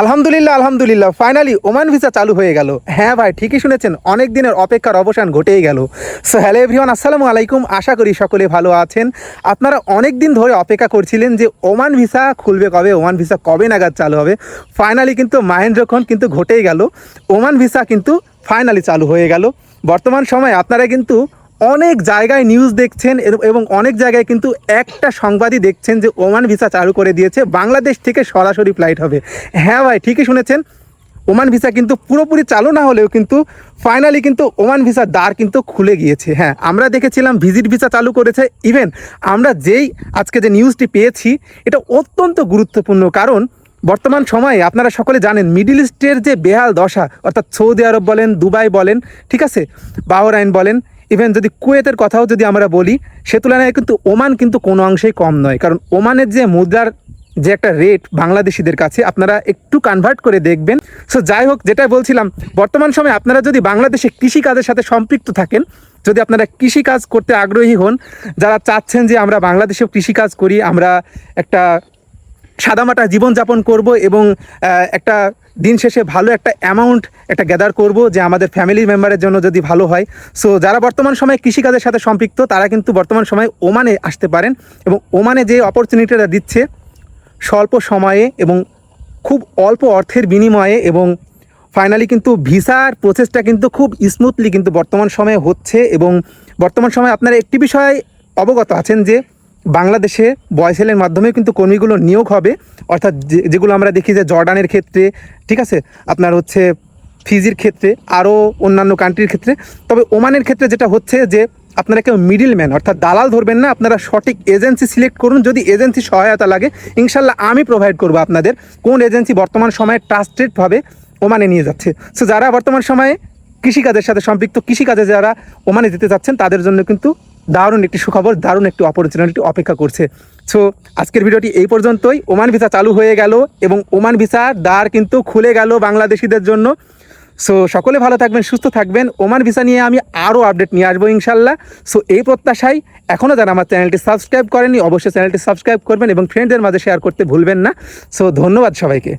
আলহামদুলিল্লাহ আলহামদুলিল্লাহ finally Oman visa চালু হয়ে গেল। হ্যাঁ ভাই, ঠিকই শুনেছেন, অনেক দিনের অপেক্ষার অবসান ঘটেই গেল। সো হ্যালো এভরিওয়ান, আসসালামু আলাইকুম। আশা করি সকলে ভালো আছেন। আপনারা অনেক দিন ধরে অপেক্ষা করছিলেন যে ওমান ভিসা খুলবে কবে, ওমান ভিসা কবে নাগাদ চালু হবে। ফাইনালি কিন্তু মাহেন্দ্রক্ষণ কিন্তু ঘটেই গেল, ওমান ভিসা কিন্তু ফাইনালি চালু হয়ে গেল। বর্তমান সময়ে আপনারা কিন্তু অনেক জায়গায় নিউজ দেখছেন এবং অনেক জায়গায় কিন্তু একটা সংবাদই দেখছেন যে ওমান ভিসা চালু করে দিয়েছে, বাংলাদেশ থেকে সরাসরি ফ্লাইট হবে। হ্যাঁ ভাই, ঠিকই শুনেছেন, ওমান ভিসা কিন্তু পুরোপুরি চালু না হলেও কিন্তু ফাইনালি কিন্তু ওমান ভিসার দ্বার কিন্তু খুলে গিয়েছে। হ্যাঁ, আমরা দেখেছিলাম ভিজিট ভিসা চালু করেছে। ইভেন আমরা যেই আজকে যে নিউজটি পেয়েছি এটা অত্যন্ত গুরুত্বপূর্ণ, কারণ বর্তমান সময়ে আপনারা সকলে জানেন মিডল ইস্টের যে বেহাল দশা, অর্থাৎ সৌদি আরব বলেন, দুবাই বলেন, ঠিক আছে, বাহরাইন বলেন, ইভেন যদি কুয়েতের কথাও যদি আমরা বলি, সে তুলনায় কিন্তু ওমান কিন্তু কোনো অংশেই কম নয়। কারণ ওমানের যে মুদ্রার যে একটা রেট বাংলাদেশিদের কাছে, আপনারা একটু কনভার্ট করে দেখবেন। সো যাই হোক, যেটাই বলছিলাম, বর্তমান সময়ে আপনারা যদি বাংলাদেশে কৃষিকাজের সাথে সম্পৃক্ত থাকেন, যদি আপনারা কৃষিকাজ করতে আগ্রহী হন, যারা চাচ্ছেন যে আমরা বাংলাদেশেও কৃষিকাজ করি, আমরা একটা সাদামাটা জীবনযাপন করব এবং একটা দিন শেষে ভালো একটা অ্যামাউন্ট একটা গ্যাদার করব, যে আমাদের ফ্যামিলি মেম্বারের জন্য যদি ভালো হয়। সো যারা বর্তমান সময়ে কৃষিকাজের সাথে সম্পৃক্ত, তারা কিন্তু বর্তমান সময়ে ওমানে আসতে পারেন। এবং ওমানে যে অপরচুনিটিটা দিচ্ছে স্বল্প সময়ে এবং খুব অল্প অর্থের বিনিময়ে, এবং ফাইনালি কিন্তু ভিসার প্রসেসটা কিন্তু খুব স্মুথলি কিন্তু বর্তমান সময়ে হচ্ছে। এবং বর্তমান সময়ে আপনারা একটি বিষয় অবগত আছেন যে বাংলাদেশে বয়সেলের মাধ্যমে কিন্তু কর্মীগুলো নিয়োগ হবে, অর্থাৎ যেগুলো আমরা দেখি যে জর্ডানের ক্ষেত্রে, ঠিক আছে, আপনার হচ্ছে ফিজির ক্ষেত্রে, আরও অন্যান্য কান্ট্রির ক্ষেত্রে। তবে ওমানের ক্ষেত্রে যেটা হচ্ছে যে আপনারা কেউ মিডিল ম্যান অর্থাৎ দালাল ধরবেন না, আপনারা সঠিক এজেন্সি সিলেক্ট করুন। যদি এজেন্সি সহায়তা লাগে, ইনশাল্লাহ আমি প্রোভাইড করবো আপনাদের কোন এজেন্সি বর্তমান সময়ে ট্রাস্টেডভাবে ওমানে নিয়ে যাচ্ছে। সো যারা বর্তমান সময়ে কৃষিকাজের সাথে সম্পৃক্ত, কৃষিকাজে যারা ওমানে যেতে যাচ্ছেন, তাদের জন্য কিন্তু দারুণ একটি সুখবর, দারুণ একটি অপরচুনিটি অপেক্ষা করছে। সো আজকের ভিডিওটি এই পর্যন্তই। ওমান ভিসা চালু হয়ে গেল এবং ওমান ভিসার দ্বার কিন্তু খুলে গেল বাংলাদেশিদের জন্য। সো সকলে ভালো থাকবেন, সুস্থ থাকবেন। ওমান ভিসা নিয়ে আমি আরও আপডেট নিয়ে আসবো ইনশাল্লাহ। সো এই প্রত্যাশায় এখনও যারা আমার চ্যানেলটি সাবস্ক্রাইব করেনি, অবশ্যই চ্যানেলটি সাবস্ক্রাইব করবেন এবং ফ্রেন্ডদের মাঝে শেয়ার করতে ভুলবেন না। সো ধন্যবাদ সবাইকে।